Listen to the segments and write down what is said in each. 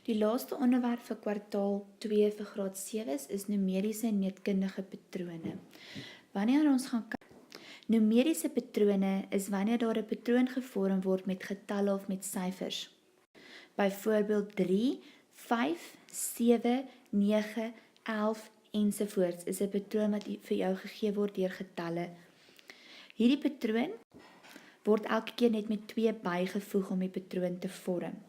Die laaste onderwerp vir kwartaal 2 vir graad 7 is numeriese en meetkundige patrone. Wanneer ons gaan kyk, numeriese patrone is wanneer daar 'n patroon gevorm word met getalle of met syfers. Byvoorbeeld 3, 5, 7, 9, 11 ensovoorts is 'n patroon wat vir jou gegee word deur getalle. Hierdie patroon word elke keer net met 2 bygevoeg om die patroon te vorm.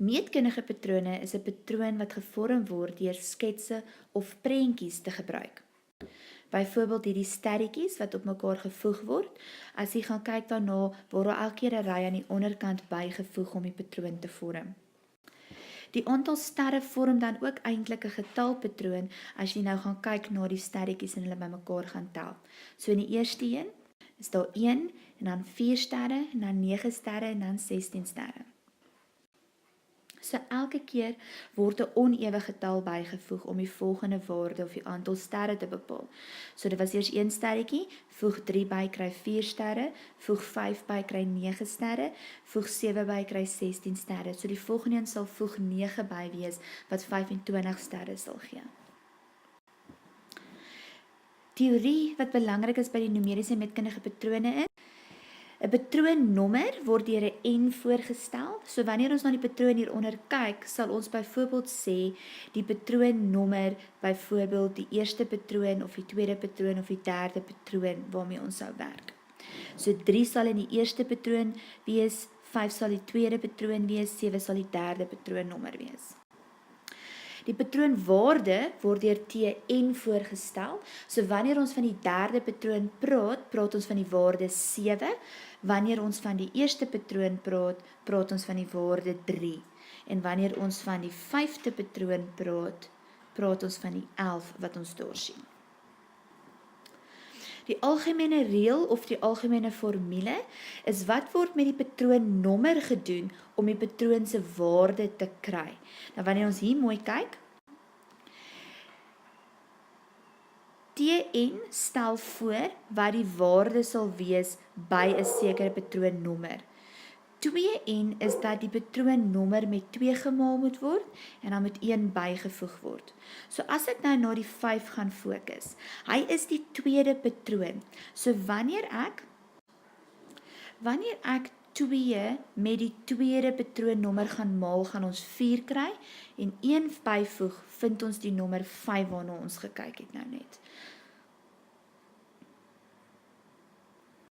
Meetkundige patrone is 'n patroon wat gevorm word deur sketse of prentjies te gebruik. Byvoorbeeld hierdie sterretjies wat op mekaar gevoeg word, as jy gaan kyk daarna, word daar elke keer 'n ry aan die onderkant bygevoeg om die patroon te vorm. Die aantal sterre vorm dan ook eintlik 'n getalpatroon as jy nou gaan kyk na die sterretjies en hulle bymekaar gaan tel. So in die eerste een is daar 1 en dan 4 sterre en dan 9 sterre en dan 16 sterre. So elke keer word 'n onewe getal bygevoeg om die volgende waarde of die aantal sterre te bepaal. So dit was eers 1 sterretjie, voeg 3 by kry 4 sterre, voeg 5 by kry 9 sterre, voeg 7 by kry 16 sterre. So die volgende een sal voeg 9 by wees wat 25 sterre sal gee. Teorie wat belangrik is by die numeriese en meetkundige patrone is: 'n patroonnommer word deur 'n n voorgestel. So wanneer ons na die patroon hieronder kyk, sal ons byvoorbeeld sê die patroonnommer, byvoorbeeld die eerste patroon of die tweede patroon of die derde patroon waarmee ons sou werk. So 3 sal in die eerste patroon wees, 5 sal die tweede patroon wees, 7 sal die derde patroonnommer wees. Die patroonwaarde word deur Tn voorgestel. So wanneer ons van die derde patroon praat ons van die waarde 7. Wanneer ons van die eerste patroon praat ons van die waarde 3. En wanneer ons van die 5de patroon praat ons van die 11 wat ons daar sien. Die algemene reël of die algemene formule is wat word met die patroonnommer gedoen om die patroon se waarde te kry. Nou wanneer ons hier mooi kyk, Tn stel voor wat die waarde sal wees by 'n sekere patroonnommer. 2n is dat die patroonnommer met 2 gemaal moet word en dan met 1 bygevoeg word. So as ek nou na die 5 gaan fokus, hy is die tweede patroon. So wanneer ek 2 met die tweede patroonnommer gaan maal, gaan ons 4 kry en 1 byvoeg, vind ons die nommer 5 waarna ons gekyk het nou net.